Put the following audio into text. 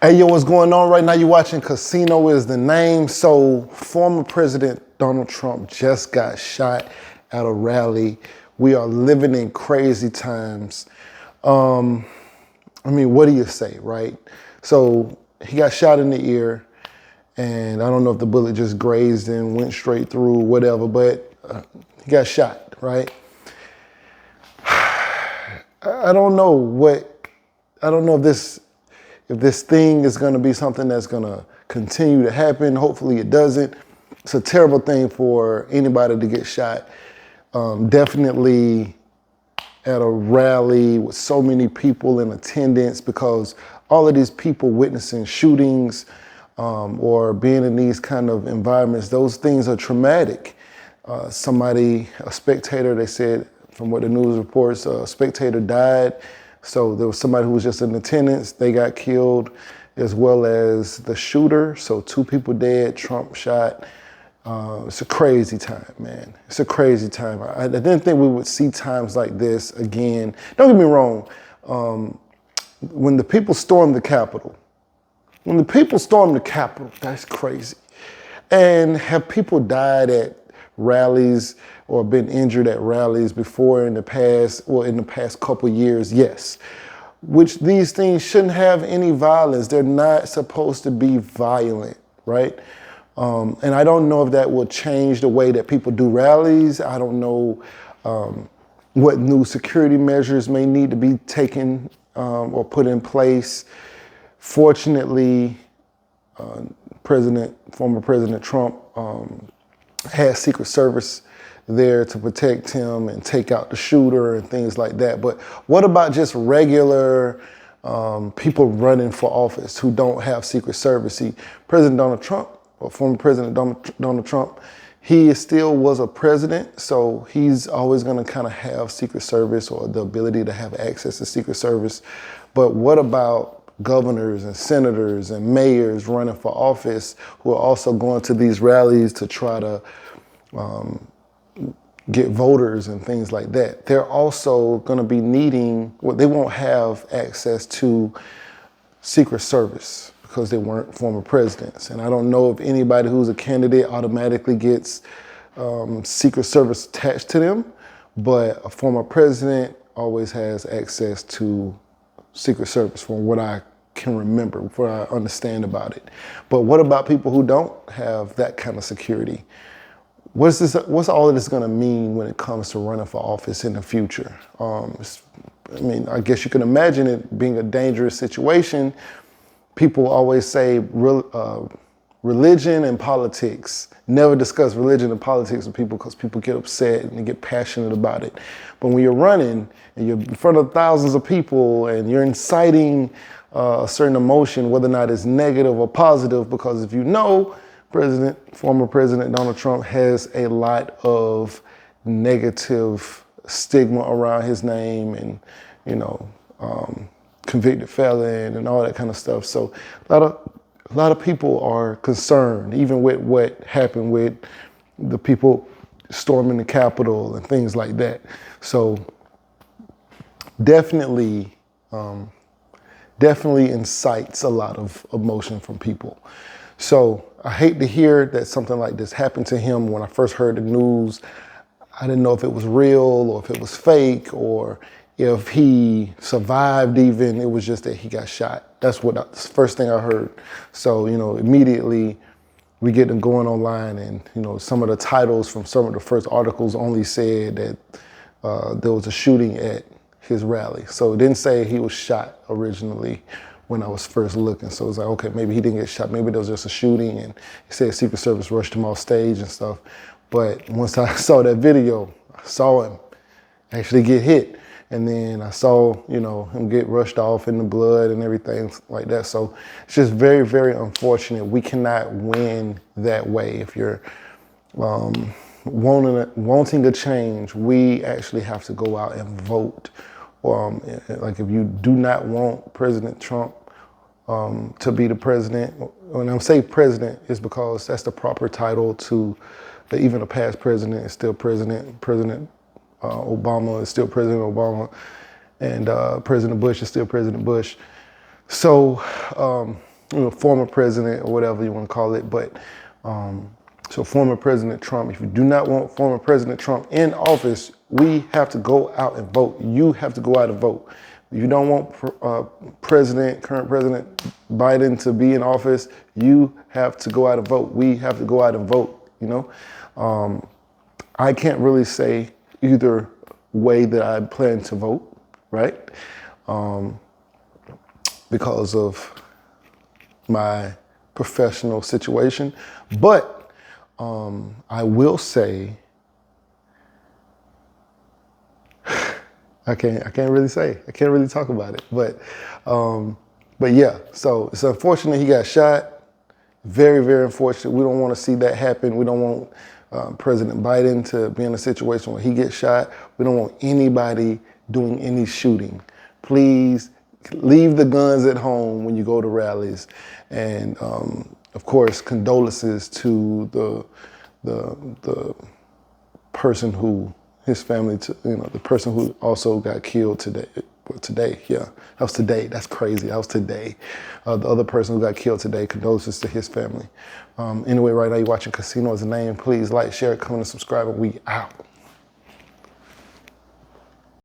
Hey, yo, what's going on right now? You're watching Casino is the Name. So, former President Donald Trump just got shot at a rally. We are living in crazy times. I mean, what do you say, right? So, he got shot in the ear, and I don't know if the bullet just grazed and went straight through, whatever, but he got shot, right? I don't know if this thing is going to be something that's going to continue to happen. Hopefully it doesn't. It's a terrible thing for anybody to get shot. Definitely at a rally with so many people in attendance, because all of these people witnessing shootings or being in these kind of environments, those things are traumatic. A spectator, they said, from what the news reports, a spectator died. So there was somebody who was just in attendance, they got killed, as well as the shooter. So 2 people dead, Trump shot. It's a crazy time, man. It's a crazy time. I didn't think we would see times like this again. Don't get me wrong. When the people stormed the Capitol, that's crazy. And have people died at rallies or been injured at rallies before in the past couple years? Yes. Which these things shouldn't have any violence. They're not supposed to be violent, right? And I don't know if that will change the way that people do rallies. I don't know what new security measures may need to be taken or put in place. Fortunately, former President Trump had Secret Service there to protect him and take out the shooter and things like that. But what about just regular people running for office who don't have Secret Service? See, President Donald Trump, or former President Donald Trump, he still was a president, so he's always going to kind of have Secret Service or the ability to have access to Secret Service. But what about governors and senators and mayors running for office who are also going to these rallies to try to get voters and things like that? They're also going to be needing, they won't have access to Secret Service because they weren't former presidents. And I don't know if anybody who's a candidate automatically gets Secret Service attached to them, but a former president always has access to Secret Service, from what I can remember, what I understand about it. But what about people who don't have that kind of security? What's all of this going to mean when it comes to running for office in the future? I guess you can imagine it being a dangerous situation. People always say religion and politics. Never discuss religion and politics with people because people get upset and they get passionate about it. But when you're running and you're in front of thousands of people and you're inciting a certain emotion, whether or not it's negative or positive, because if you know, former President Donald Trump has a lot of negative stigma around his name, and convicted felon and all that kind of stuff. So a lot of people are concerned, even with what happened with the people storming the Capitol and things like that. So definitely incites a lot of emotion from people. So I hate to hear that something like this happened to him. When I first heard the news, I didn't know if it was real or if it was fake or if he survived even. It was just that he got shot. That's the first thing I heard. So, immediately we get them going online, and, some of the titles from some of the first articles only said that there was a shooting at his rally. So it didn't say he was shot originally when I was first looking. So it was like, okay, maybe he didn't get shot. Maybe there was just a shooting, and he said Secret Service rushed him off stage and stuff. But once I saw that video, I saw him actually get hit. And then I saw, him get rushed off in the blood and everything like that. So it's just very, very unfortunate. We cannot win that way. If you're wanting a change, we actually have to go out and vote. Like if you do not want President Trump to be the president, when I say president, it's because that's the proper title to even a past president is still president. President Obama is still President Obama, and President Bush is still President Bush. So former president or whatever you want to call it. But so former President Trump, if you do not want former President Trump in office, we have to go out and vote. You have to go out and vote. If you don't want current President Biden to be in office, you have to go out and vote. We have to go out and vote, you know. I can't really say either way that I plan to vote, right? Because of my professional situation. But I will say, I can't really say. I can't really talk about it. But yeah, so it's unfortunate he got shot. Very, very unfortunate. We don't want to see that happen. We don't want President Biden to be in a situation where he gets shot. We don't want anybody doing any shooting. Please leave the guns at home when you go to rallies. And of course, condolences to the person who, his family, the person who also got killed today. Yeah, that was today. That's crazy. That was today. The other person who got killed today, condolences to his family. Anyway, right now you're watching Casino Is the Name. Please like, share, comment, and subscribe, and we out.